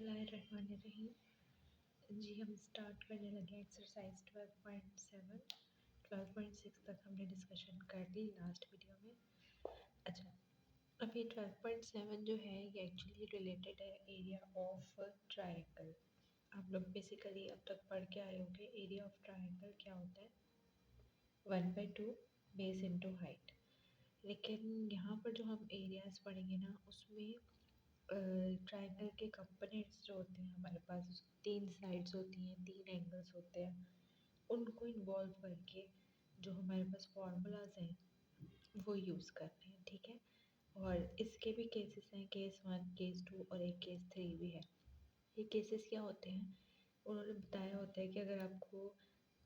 बिस्मिल्लाहिर्रहमानिर्रहीम। जी हम स्टार्ट करने लगे एक्सरसाइज 12.7। 12.6 तक हमने डिस्कशन कर ली लास्ट वीडियो में। अच्छा, अभी 12.7 जो है ये एक्चुअली रिलेटेड है एरिया ऑफ ट्रायंगल। आप लोग बेसिकली अब तक पढ़ के आए होंगे एरिया ऑफ ट्रायंगल क्या होता है, 1/2 बेस इंटू हाइट। लेकिन यहाँ पर जो हम एरियाज पढ़ेंगे ना उसमें ट्रायंगल के कंपोनेंट्स जो होते हैं हमारे पास 3 साइड्स होती हैं, 3 एंगल्स होते हैं, उनको इन्वॉल्व करके जो हमारे पास फार्मूलाज हैं वो यूज़ करते हैं, ठीक है। और इसके भी केसेस हैं, केस 1, केस 2 और एक केस 3 भी है। ये केसेस क्या होते हैं, उन्होंने बताया होता है कि अगर आपको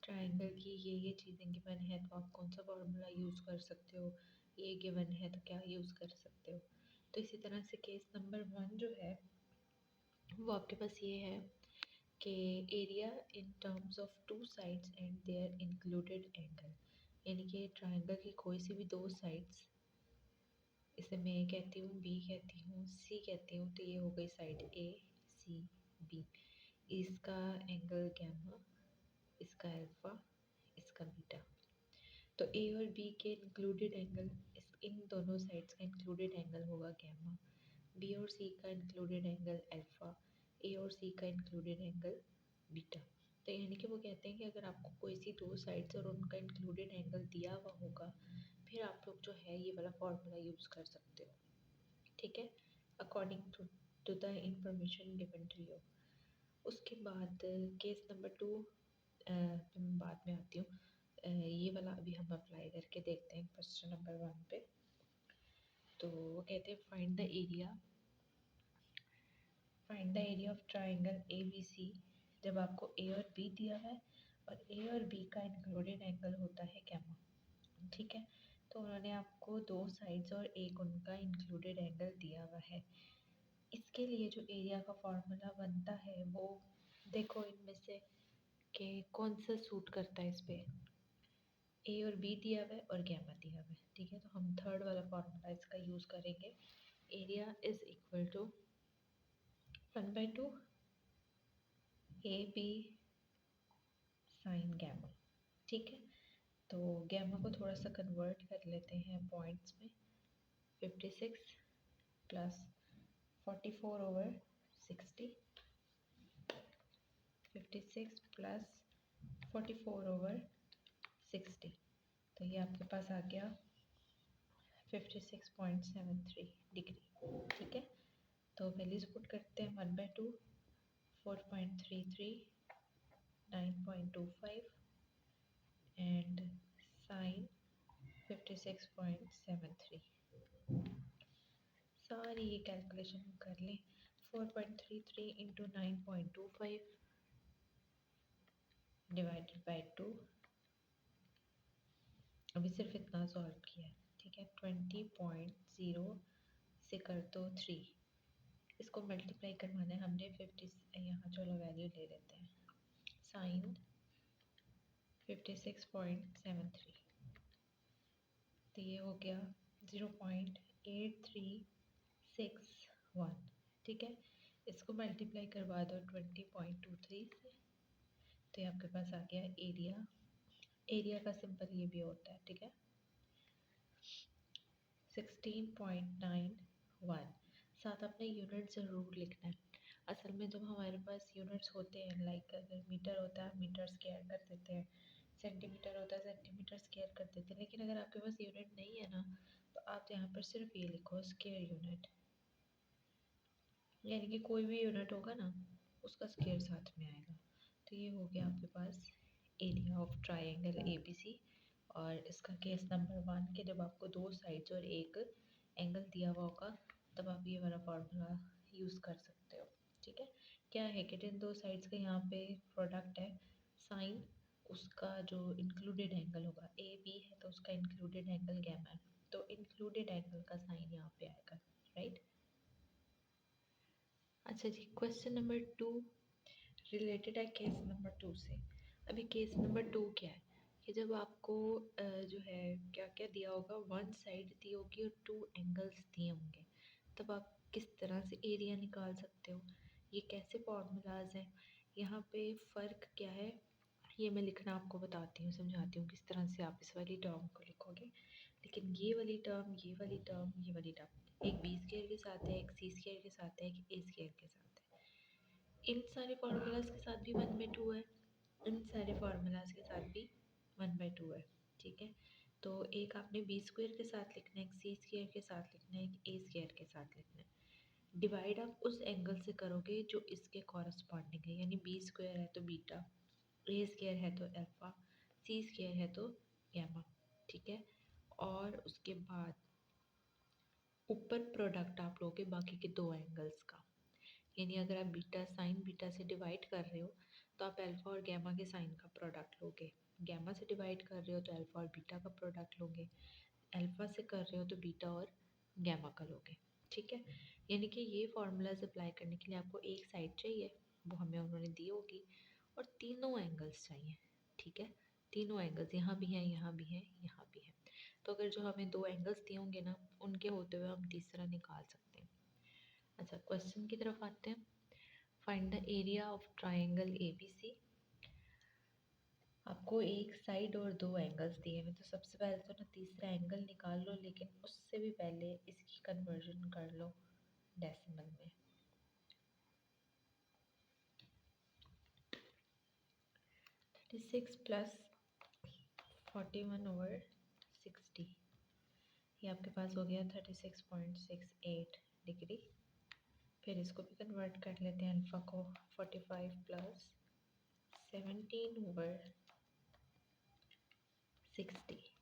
ट्रायंगल की ये चीज़ें गिवन है तो आप कौन सा फार्मूला यूज़ कर सकते हो, ये गिवन है तो क्या यूज़ कर सकते हो। तो इसी तरह से केस नंबर 1 जो है वो आपके पास ये है कि area in terms of 2 sides and their included angle, यानी कि ट्रायंगल की कोई सी भी 2 साइड्स, इसे मैं ए कहती हूँ, बी कहती हूँ, सी कहती हूँ, तो ये हो गई साइड ए, सी, बी। इसका एंगल गैमा, इसका अल्फ़ा, इसका बीटा। तो ए और बी के इंक्लूडेड एंगल, इन दोनों साइड्स का इंक्लूडेड एंगल होगा गैमा। बी और सी का इंक्लूडेड एंगल अल्फ़ा, ए और सी का इंक्लूडेड एंगल बीटा। तो यानी कि वो कहते हैं कि अगर आपको कोई सी 2 साइड्स और उनका इंक्लूडेड एंगल दिया हुआ होगा, फिर आप लोग जो है ये वाला फार्मूला यूज़ कर सकते हो, ठीक है, according to the information given to you. उसके बाद केस नंबर 2 मैं बाद में आती हूँ, ये वाला अभी हम अप्लाई करके देखते हैं क्वेश्चन नंबर 1 पे। तो वो कहते हैं find the area of triangle A B C. जब आपको ए और बी दिया है और ए और बी का इंक्लूडेड एंगल होता है गैमा, ठीक है। तो उन्होंने आपको 2 साइड्स और एक उनका इंक्लूडेड एंगल दिया हुआ है। इसके लिए जो एरिया का फॉर्मूला बनता है वो देखो इनमें से कि कौन सा सूट करता है इस पे। ए और बी दिया हुआ है और गैमा दिया हुआ है, ठीक है। तो हम थर्ड वाला फॉर्मूला इसका यूज़ करेंगे, area is equal to 1/2 A B sine gamma, ठीक है। तो गैमा को थोड़ा सा कन्वर्ट कर लेते हैं पॉइंट्स में। 56 प्लस 44/60, 56 प्लस 44/60, तो ये आपके पास आ गया 56.73 डिग्री, ठीक है। तो वैल्यूज पुट करते हैं 1/2, 4.33, 9.25 एंड साइन 56.73। सारी ये कैलकुलेशन कर लें, 4.33 इंटू 9.25 डिवाइडेड बाई 2, अभी सिर्फ इतना सॉल्व किया है, ठीक है। 20.0 से कर दो 3, इसको मल्टीप्लाई करवाना है हमने 50, यहाँ चलो वैल्यू ले लेते हैं, साइन 56.73, तो ये हो गया 0.8361, ठीक है। इसको मल्टीप्लाई करवा दो 20.23 से, तो ये आपके पास आ गया एरिया। एरिया का सिंपल ये भी होता है, ठीक है, 16.91। साथ अपने यूनिट ज़रूर लिखना है। असल में जब हमारे पास यूनिट्स होते हैं, लाइक अगर मीटर होता है मीटर स्क्वायर कर देते हैं, सेंटीमीटर होता है सेंटीमीटर स्क्वायर कर देते हैं, लेकिन अगर आपके पास यूनिट नहीं है ना तो आप यहाँ पर सिर्फ ये लिखो स्क्वायर यूनिट, यानी कि कोई भी यूनिट होगा ना उसका स्क्वायर साथ में आएगा। तो ये हो गया आपके पास एरिया ऑफ ट्राइंगल ABC। और इसका केस नंबर 1 के जब आपको 2 साइड्स और एक एंगल दिया हुआ होगा तब आप ये वाला फार्मूला यूज़ कर सकते हो, ठीक है। क्या है कि जिन 2 साइड्स का यहाँ पे प्रोडक्ट है, साइन उसका जो इंक्लूडेड एंगल होगा, ए बी है तो उसका इंक्लूडेड एंगल गैमा है, तो इंक्लूडेड एंगल का साइन यहाँ पे आएगा, राइट। अच्छा जी, क्वेश्चन नंबर 2 रिलेटेड है केस नंबर 2 से। अभी केस नंबर 2 क्या है कि जब आपको जो है क्या क्या दिया होगा, 1 साइड दी होगी और 2 एंगल्स दिए होंगे, तब आप किस तरह से एरिया निकाल सकते हो। ये कैसे फॉर्मूलाज हैं, यहाँ पे फ़र्क क्या है ये मैं लिखना आपको बताती हूँ, समझाती हूँ किस तरह से आप इस वाली टर्म को लिखोगे। लेकिन ये वाली टर्म, ये वाली टर्म, ये वाली टर्म एक बी स्क्वायर के साथ है, एक सी स्क्वायर के साथ है, एक ए स्क्वायर के साथ है। इन सारे फार्मूलाज के साथ भी 1/2 है, इन सारे फार्मूलाज के साथ भी 1/2 है। ठीक है, तो एक आपने बी स्क्वायर के साथ लिखना है, एक सी स्क्वायर के साथ लिखना है, एक ए स्क्वायर के साथ लिखना है। डिवाइड आप उस एंगल से करोगे जो इसके कॉरस्पॉन्डिंग है, यानी बी स्क्वायर है तो बीटा, ए स्क्वायर है तो अल्फ़ा, सी स्क्वायर है तो गैमा। ठीक है, और उसके बाद ऊपर प्रोडक्ट आप लोगे बाकी के दो एंगल्स का, यानी अगर आप बीटा साइन बीटा से डिवाइड कर रहे हो तो आप अल्फ़ा और गैमा के साइन का प्रोडक्ट लोगे, गैमा से डिवाइड कर रहे हो तो अल्फ़ा और बीटा का प्रोडक्ट लोगे, अल्फ़ा से कर रहे हो तो बीटा और गैमा का लोगे। ठीक है, यानी कि ये फार्मूलाज अप्लाई करने के लिए आपको एक साइड चाहिए, वो हमें उन्होंने दी होगी, और तीनों एंगल्स चाहिए। ठीक है, तीनों एंगल्स यहाँ भी हैं, यहाँ भी हैं, यहाँ भी हैं। तो अगर जो हमें दो एंगल्स दिए होंगे ना, उनके होते हुए हम तीसरा निकाल सकते हैं। अच्छा, क्वेश्चन की तरफ आते हैं। Find the area of triangle A B C. आपको एक साइड और दो एंगल्स दिए हैं, तो सबसे पहले तो ना तीसरा एंगल निकाल लो, लेकिन उससे भी पहले इसकी कन्वर्जन कर लो डेसिमल में। 36 प्लस 41/60, ये आपके पास हो गया 36.68 डिग्री। फिर इसको भी कन्वर्ट कर लेते हैं अल्फ़ा को, 45 प्लस 17/60,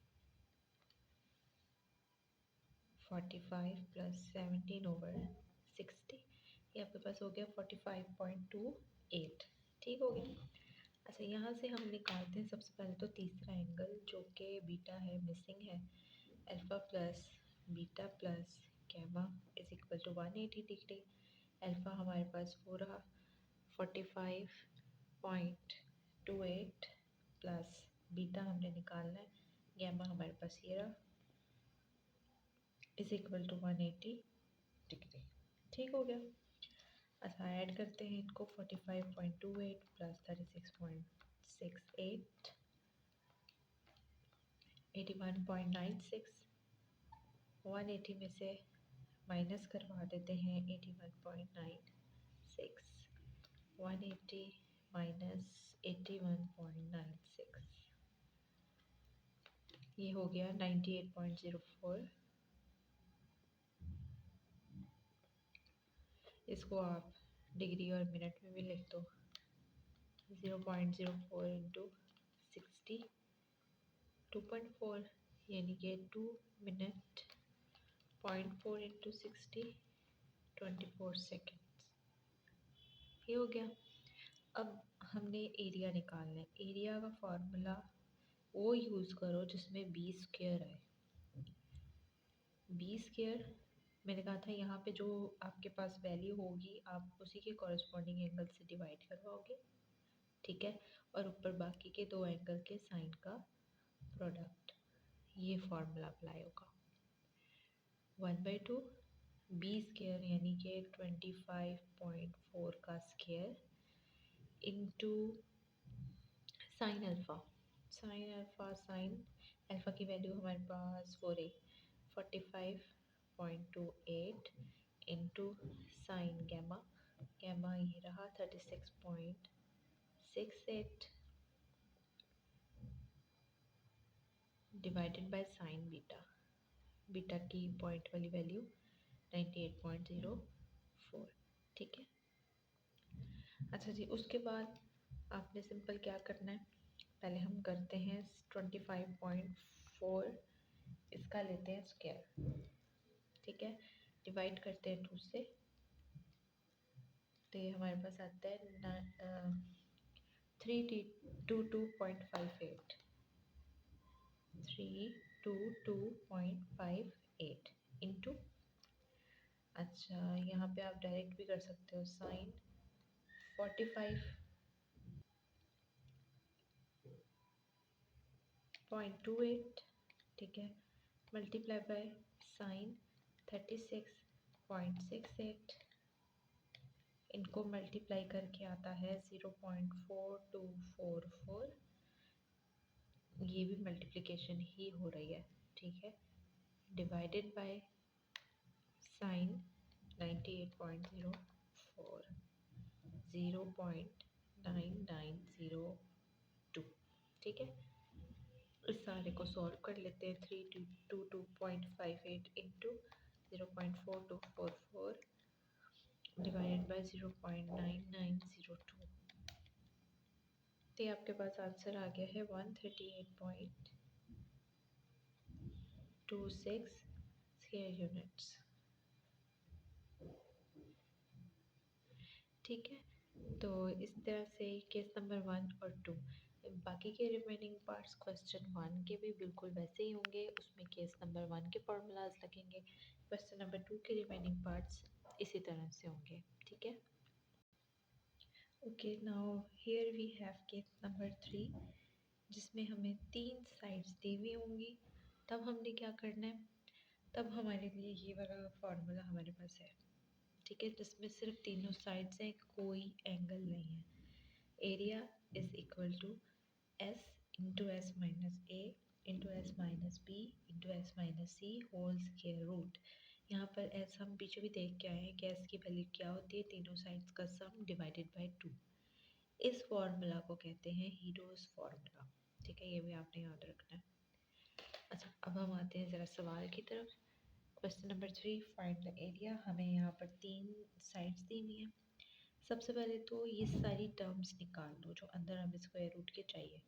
45 प्लस 17/60, ये आपके पास हो गया 45.28। ठीक हो गया। अच्छा, यहाँ से हम निकालते हैं सबसे पहले तो तीसरा एंगल जो कि बीटा है, मिसिंग है। Alpha plus beta plus gamma is equal to 180 degree. Alpha हमारे पास हो रहा 45.28 प्लस बीटा हमने निकालना है, गैमा हमारे पास ये रहा, इज इक्वल टू 180 डिग्री। ठीक हो गया। अच्छा, ऐड करते हैं इनको, 45.28 प्लस 36.68, 81.96, 180 में से माइनस करवा देते हैं 81.96, 180 माइनस 81.96, ये हो गया 98.04। इसको आप डिग्री और मिनट में भी लिख दो, 0.04 इंटू 60, 2.4, यानी कि 2 मिनट, 0.4 इंटू 60, 24 सेकेंड्स। ये हो गया। अब हमने एरिया निकालना है। एरिया का फार्मूला वो यूज़ करो जिसमें बी स्क्वायर आए। बी स्क्वायर मैंने कहा था, यहाँ पे जो आपके पास वैल्यू होगी आप उसी के कॉरस्पॉन्डिंग एंगल से डिवाइड करवाओगे। ठीक है, और ऊपर बाकी के दो एंगल के साइन का प्रोडक्ट, ये फार्मूला अप्लाई होगा। 1/2 बी स्क्वायर यानी कि 25.4 का square into sine alpha, sign alpha, sine alpha की वैल्यू हमारे पास 45.28 इंटू साइन गैमा, गैमा ये रहा 36.68 divided by sine beta, beta की पॉइंट वाली वैल्यू 98.04। ठीक है। अच्छा जी, उसके बाद आपने सिंपल क्या करना है, पहले हम करते हैं 25.4, इसका लेते हैं स्क्वायर। ठीक है, डिवाइड करते हैं 2 से, तो ये हमारे पास आता है 322.58, 322.58 इंटू, अच्छा यहाँ पे आप डायरेक्ट भी कर सकते हो, साइन 45.28, ठीक है, मल्टीप्लाई बाय साइन 36.68 इनको मल्टीप्लाई करके आता है 0.4244। ये भी मल्टीप्लिकेशन ही हो रही है, ठीक है। डिवाइडेड बाय साइन 98.04, 0.9902, ठीक है। इस सारे को सॉल्व कर लेते हैं। 322.58 इंटू 0.4244 डिवाइडेड बाय 0.9902, तो ये आपके पास आंसर आ गया है 138.26 स्क्वायर यूनिट्स, ठीक है। तो इस तरह से केस नंबर 1 और 2, बाकी के रिमेनिंग पार्ट्स क्वेश्चन 1 के भी बिल्कुल वैसे ही होंगे, उसमें केस नंबर 1 के फार्मूलाज लगेंगे। क्वेश्चन नंबर 2 के रिमेनिंग पार्ट्स इसी तरह से होंगे, ठीक है। Okay, now here we have case number 3, जिसमें हमें 3 साइड्स दी हुई होंगी। तब हमने क्या करना है, तब हमारे लिए ये वाला फार्मूला हमारे पास है, ठीक है, जिसमें सिर्फ तीनों साइड्स हैं, कोई एंगल नहीं है। Area is equal to S into S minus A into S minus B into S minus C whole square root. यहाँ पर एस हम पीछे भी देख के आए हैं कि एस की वैल्यू क्या होती है, तीनों साइड्स का सम डिवाइडेड बाय 2। इस फॉर्मूला को कहते हैं हीरोज फार्मूला, ठीक है, ये भी आपने याद रखना है। अच्छा, अब हम आते हैं ज़रा सवाल की तरफ। Question number 3, find the area. हमें यहाँ पर 3 साइड्स दी हुई हैं। सबसे पहले तो ये सारी टर्म्स निकाल लो जो अंदर हमें स्क्वायर रूट के चाहिए।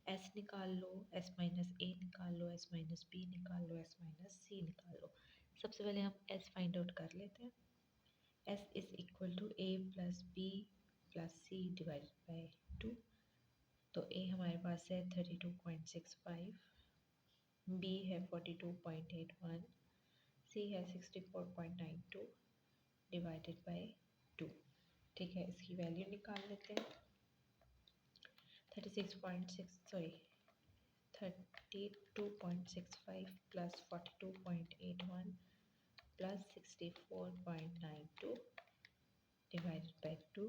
एस निकाल लो, एस माइनस ए निकाल लो, एस माइनस बी निकाल लो, एस माइनस सी निकाल लो। सबसे पहले हम एस फाइंड आउट कर लेते हैं। S is equal to A plus B plus C divided by 2। तो ए हमारे पास है 32.65, बी है 42.81, सी है 64.92 डिवाइडेड बाई 2, ठीक है। इसकी वैल्यू निकाल लेते हैं। 32.65 प्लस 42.81 प्लस 64.92 डिवाइडेड बाई 2,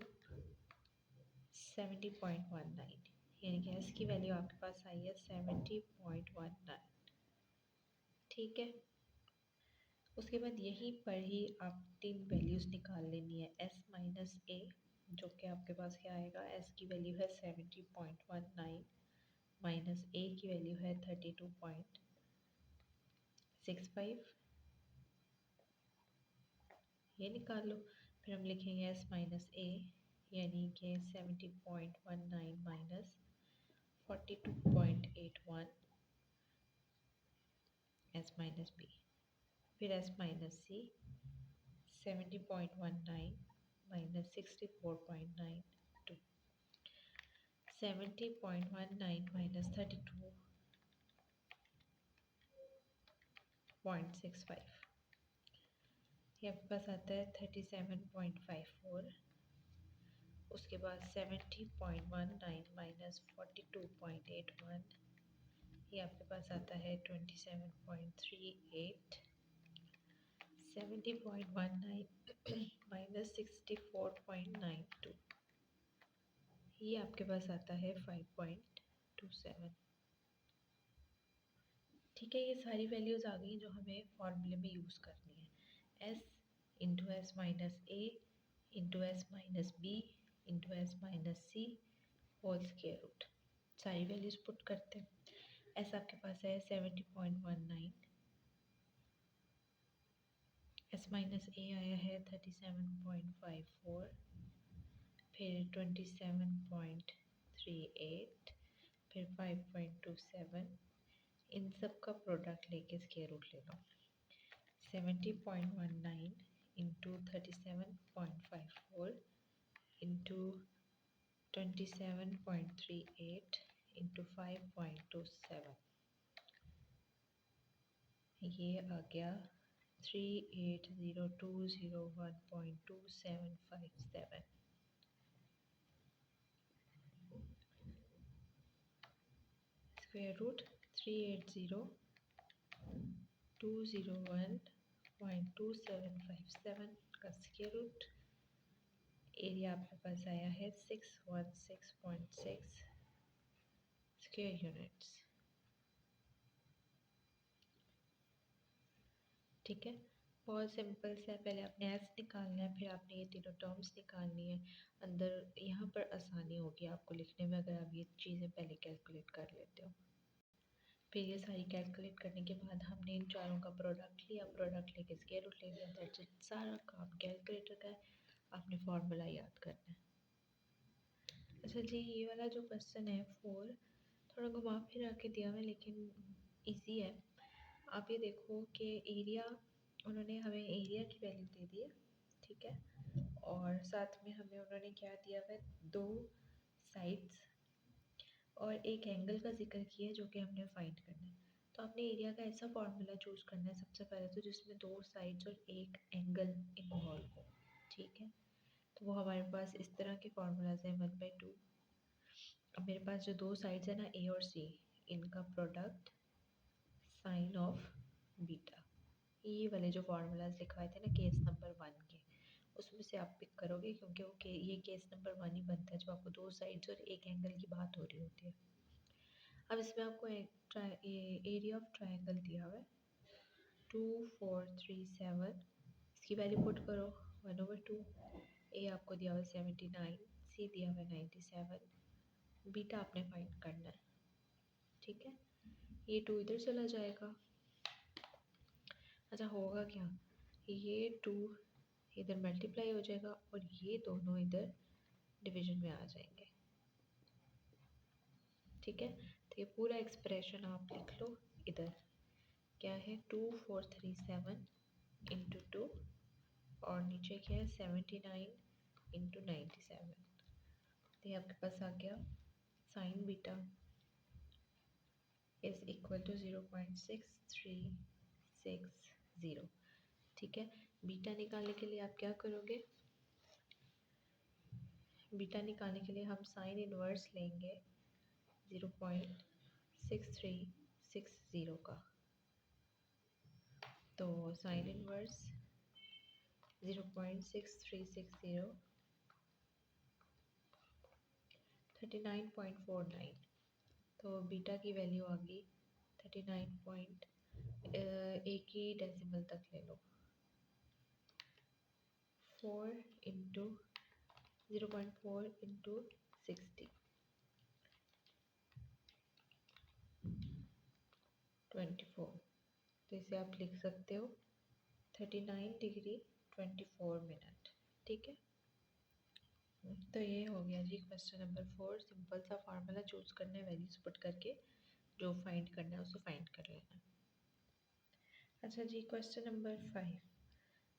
70.19, यानी कि इसकी वैल्यू आपके पास आई है 70.19, ठीक है। उसके बाद यहीं पर ही आप 3 वैल्यूज़ निकाल लेनी है। एस माइनस ए, जो कि आपके पास क्या आएगा, एस की वैल्यू है 70.19 माइनस ए की वैल्यू है 32.65, ये निकाल लो। फिर हम लिखेंगे एस माइनस ए यानी कि 70.19 माइनस 42.81 एस माइनस बी, फिर एस माइनस सी 70.19 माइनस 64.92, 70.19 माइनस 32.65, ये आपके पास आता है 37.54। उसके बाद 70.19 माइनस 42.81, ये आपके पास आता है 27.38। 70.19 माइनस 64.92, ये आपके पास आता है 5.27, ठीक है। ये सारी वैल्यूज़ आ गई जो हमें फॉर्मूले में यूज़ करनी है। एस इंटू एस माइनस ए into S minus B into S minus सी होल स्क्वायर रूट, सारी वैल्यूज़ पुट करते हैं। एस आपके पास है 70.19, एस माइनस ए आया है 37.54, फिर 27.38, फिर 5.27, इन सब का प्रोडक्ट लेके स्क्वायर रूट ले लो। 70.19 इंटू 37.54 इंटू 27.38 इंटू 5.27, ये आ गया 380201.2757। स्क्वायर रूट 380201.2757 का स्क्वायर रूट एरिया आपके पास आया है 616.6 स्क्वायर यूनिट्स। ठीक है, बहुत सिंपल सा है। पहले आपने एस निकालना है, फिर आपने ये तीनों टर्म्स निकालनी है। अंदर यहाँ पर आसानी होगी आपको लिखने में अगर आप ये चीज़ें पहले कैलकुलेट कर लेते हो। फिर ये सारी कैलकुलेट करने के बाद हमने इन चारों का प्रोडक्ट लिया, प्रोडक्ट लेके स्क्वायर रूट ले लिया। दैट्स इट, सारा काम कैलकुलेटर का है, आपने फार्मूला याद करना है। अच्छा जी, ये वाला जो क्वेश्चन है 4 थोड़ा घुमा फिरा के दिया हुआ है लेकिन इजी है। आप ये देखो कि एरिया, उन्होंने हमें एरिया की वैल्यू दे दी है, ठीक है, और साथ में हमें उन्होंने क्या दिया हुआ है, 2 साइड्स और एक एंगल का जिक्र किया है जो कि हमने फाइंड करना है। तो आपने एरिया का ऐसा फार्मूला चूज़ करना है सबसे पहले तो जिसमें 2 साइड्स और एक एंगल इन्वॉल्व हो, ठीक है। तो वो हमारे पास इस तरह के फार्मूलाज हैं 1/2। अब मेरे पास जो 2 साइड्स है ना, ए और सी, इनका प्रोडक्ट साइन ऑफ बीटा, ये वाले जो फार्मूलाज लिखवाए थे ना केस नंबर 1 के, उसमें से आप पिक करोगे क्योंकि वो ये केस नंबर 1 ही बनता है जब आपको 2 साइड्स और एक एंगल की बात हो रही होती है। अब इसमें आपको एरिया ऑफ ट्रायंगल दिया हुआ है 2437, इसकी वैल्यू पुट करो 1/2। ए आपको दिया हुआ है 79, सी दिया हुआ है 97, बीटा आपने फाइंड करना है, ठीक है। ये 2 इधर चला जाएगा। अच्छा होगा क्या, ये 2 इधर मल्टीप्लाई हो जाएगा और ये दोनों इधर डिवीजन में आ जाएंगे, ठीक है। तो ये पूरा एक्सप्रेशन आप लिख लो इधर, क्या है 2437 इंटू 2 और नीचे क्या है 79 इंटू 97। तो ये आपके पास आ गया sine beta is equal to 0.6360, ठीक है। बीटा निकालने के लिए आप क्या करोगे, बीटा निकालने के लिए हम साइन इनवर्स लेंगे 0.6360 का। तो साइन इनवर्स 0.6360 39.49, तो बीटा की वैल्यू आ गई 39 एक ही डेसिमल तक ले लो, 4 इंटू 0.4 इंटू 60 24। तो इसे आप लिख सकते हो 39 डिग्री 24 मिनट, ठीक है। तो ये हो गया जी क्वेश्चन नंबर 4। सिंपल सा फार्मूला चूज करना है, वैल्यूज पुट करके जो फाइंड करना है उसे फाइंड कर लेना है। अच्छा जी, क्वेश्चन नंबर 5,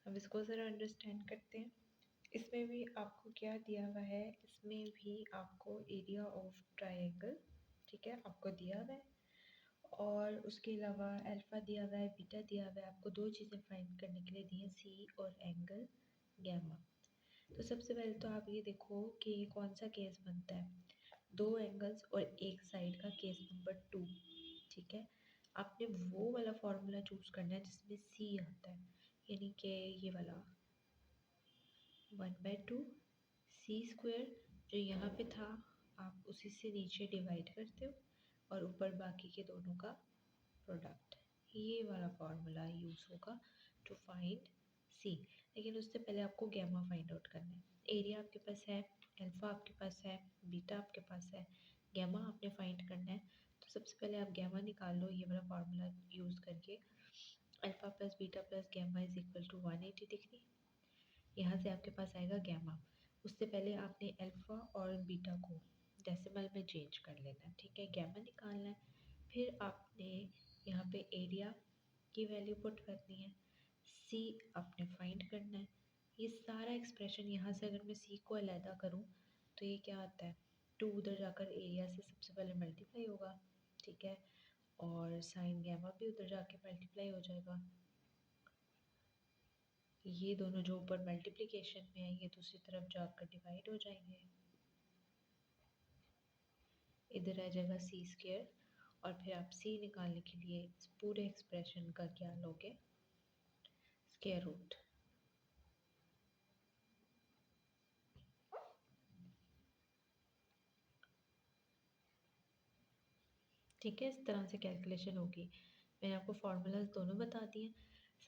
अब इसको ज़रा अंडरस्टैंड करते हैं। इसमें भी आपको क्या दिया हुआ है, इसमें भी आपको एरिया ऑफ ट्रायंगल, ठीक है, आपको दिया हुआ है और उसके अलावा अल्फ़ा दिया हुआ है, बीटा दिया हुआ है। आपको 2 चीज़ें फाइंड करने के लिए दी हैं, सी और एंगल गैमा। तो सबसे पहले तो आप ये देखो कि ये कौन सा केस बनता है, 2 एंगल्स और एक साइड का केस नंबर 2, ठीक है। आपने वो वाला फार्मूला चूज करना है जिसमें सी आता है, यानी कि ये वाला 1/2 सी स्क्वायर जो यहाँ पे था, आप उसी से नीचे डिवाइड करते हो और ऊपर बाकी के दोनों का प्रोडक्ट, ये वाला फार्मूला यूज़ होगा टू फाइंड सी। लेकिन उससे पहले आपको गैमा फाइंड आउट करना है। एरिया आपके पास है, अल्फ़ा आपके पास है, बीटा आपके पास है, गैमा आपने फाइंड करना है। तो सबसे पहले आप गैमा निकाल लो ये वाला फार्मूला यूज़ करके, alpha plus beta plus gamma is equal to 180 degree. यहाँ से आपके पास आएगा गैमा। उससे पहले आपने अल्फ़ा और बीटा को डेसिमल में चेंज कर लेना है, ठीक है, गैमा निकालना है। फिर आपने यहाँ पे एरिया की वैल्यू पुट करनी है, सी आपने फाइंड करना है। ये सारा एक्सप्रेशन यहाँ से अगर मैं सी को अलहदा करूँ तो ये क्या आता है, 2 उधर जाकर एरिया से सबसे पहले मल्टीप्लाई होगा, ठीक है, और साइन गैमा भी उधर जाके मल्टीप्लाई हो जाएगा। ये दोनों जो ऊपर मल्टीप्लिकेशन में है ये दूसरी तरफ जाकर डिवाइड हो जाएंगे, इधर आ जाएगा सी स्क्वायर। और फिर आप सी निकालने के लिए इस पूरे एक्सप्रेशन का क्या लोगे, स्क्वायर रूट। ठीक है, इस तरह से कैलकुलेशन होगी। मैंने आपको फार्मूलाज दोनों बता दिए।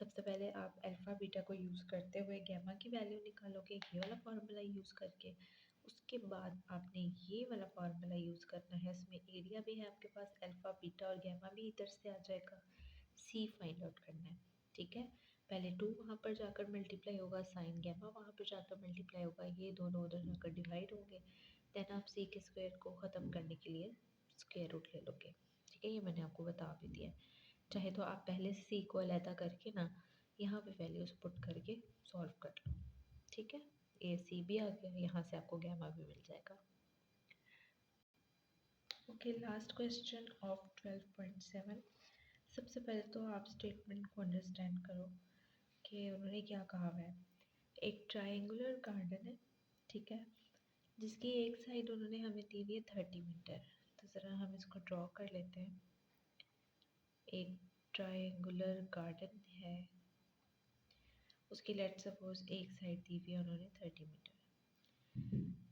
सबसे पहले आप अल्फ़ा बीटा को यूज़ करते हुए गैमा की वैल्यू निकालोगे ये वाला फार्मूला यूज़ करके। उसके बाद आपने ये वाला फार्मूला यूज़ करना है, इसमें एरिया भी है आपके पास, अल्फ़ा बीटा और गैमा भी इधर से आ जाएगा। सी फाइंड आउट करना है, ठीक है। पहले 2 वहाँ पर जाकर मल्टीप्लाई होगा, साइन गैमा वहाँ पर जाकर मल्टीप्लाई होगा, ये दोनों उधर जाकर डिवाइड होंगे। देन आप सी के स्क्वायर को ख़त्म करने के लिए स्क्वायर रूट ले लोगे, ठीक है। ये मैंने आपको बता भी दिया है। चाहे तो आप पहले से सी को अलहदा करके ना यहाँ पे वैल्यूज़ पुट करके सॉल्व कर लो, ठीक है। ए सी भी आ गया, यहाँ से आपको गैमा भी मिल जाएगा। Okay, last question of 12.7। सबसे पहले तो आप स्टेटमेंट को अंडरस्टैंड करो कि उन्होंने क्या कहा हुआ है। एक ट्रायंगुलर गार्डन है, ठीक है, जिसकी एक साइड उन्होंने हमें दी हुई है 30 मीटर। तो ज़रा हम इसको ड्रॉ कर लेते हैं। एक ट्रायंगुलर गार्डन है, उसकी लेट सपोज एक साइड दी हुई है उन्होंने 30 मीटर।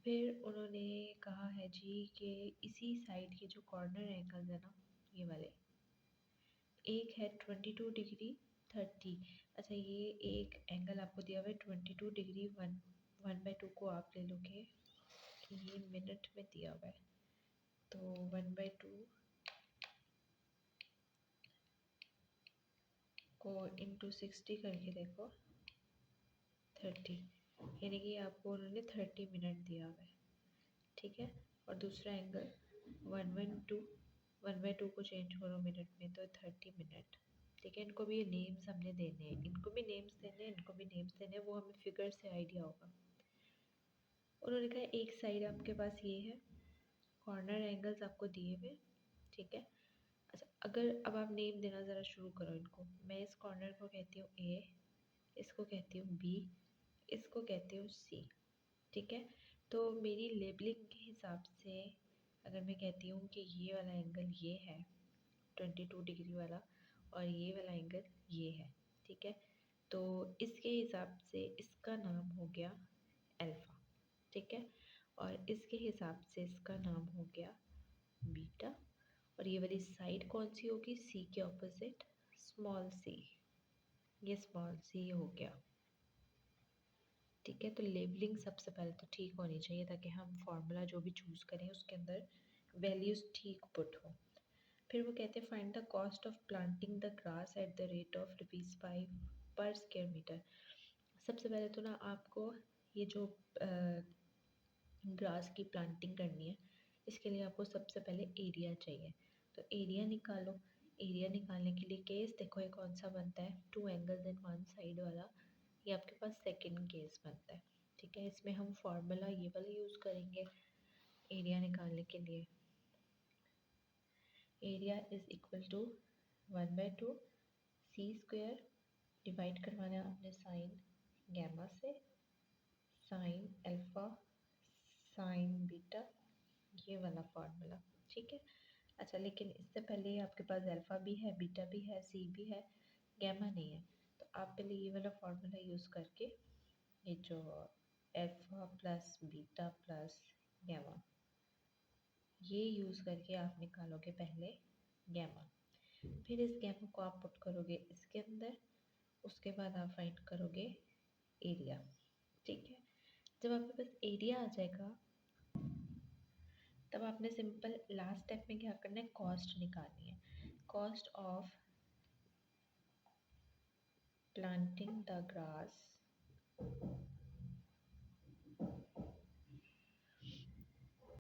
फिर उन्होंने कहा है जी कि इसी साइड के जो कॉर्नर एंगल्स है ना, ये वाले, एक है 22 डिग्री 30। अच्छा, ये एक एंगल आपको दिया हुआ है 22 डिग्री, 1/2 को आप ले लोगे, ये मिनट में दिया हुआ है, तो 1/2 को इंटू 60 करके देखो 30, यानी कि आपको उन्होंने 30 मिनट दिया हुआ है, ठीक है। और दूसरा एंगल 1/2 को चेंज करो मिनट में तो 30 मिनट, ठीक है। इनको भी ये नेम्स हमने देने हैं, इनको भी नेम्स देने हैं, इनको भी नेम्स देने हैं, वो हमें फिगर से आइडिया होगा। उन्होंने कहा एक साइड आपके पास ये है, कॉर्नर एंगल्स आपको दिए हुए, ठीक है। अच्छा, अगर अब आप नेम देना ज़रा शुरू करो इनको। मैं इस कॉर्नर को कहती हूँ ए, इसको कहती हूँ बी, इसको कहती हूँ सी, ठीक है। तो मेरी लेबलिंग के हिसाब से अगर मैं कहती हूँ कि ये वाला एंगल ये है 22 डिग्री वाला, और ये वाला एंगल ये है, ठीक है, तो इसके हिसाब से इसका नाम हो गया अल्फ़ा, ठीक है, और इसके हिसाब से इसका नाम हो गया बीटा, और ये वाली साइड कौन सी होगी, सी के ऑपोजिट स्मॉल सी, ये स्मॉल सी हो गया, ठीक है। तो लेबलिंग सबसे पहले तो ठीक होनी चाहिए ताकि हम फार्मूला जो भी चूज़ करें उसके अंदर वैल्यूज़ ठीक पुट हो। फिर वो कहते हैं find the cost of planting the grass at the rate of ₹5 पर स्क्वायर मीटर। सबसे पहले तो ना आपको ये जो ग्रास की प्लांटिंग करनी है, इसके लिए आपको सबसे पहले एरिया चाहिए। तो एरिया निकालो। एरिया निकालने के लिए केस देखो ये कौन सा बनता है, 2 एंगल्स इन वन साइड वाला, ये आपके पास सेकंड केस बनता है, ठीक है। इसमें हम फार्मूला ये वाला यूज़ करेंगे एरिया निकालने के लिए। Area is equal to 1/2 C square, divide करवाना है आपने साइन गैमा से, साइन अल्फ़ा साइन बीटा, ये वाला फार्मूला, ठीक है। अच्छा, लेकिन इससे पहले आपके पास अल्फ़ा भी है, बीटा भी है, सी भी है, गैमा नहीं है, तो आप पहले ये वाला फार्मूला यूज़ करके ये जो alpha plus beta plus gamma, ये यूज़ करके आप निकालोगे पहले गैमा। फिर इस गैमा को आप पुट करोगे इसके अंदर, उसके बाद आप फाइंड करोगे एरिया, ठीक है। जब आपके पास एरिया आ जाएगा तब आपने सिंपल लास्ट स्टेप में क्या करना है, कॉस्ट निकालनी है। Cost of planting the grass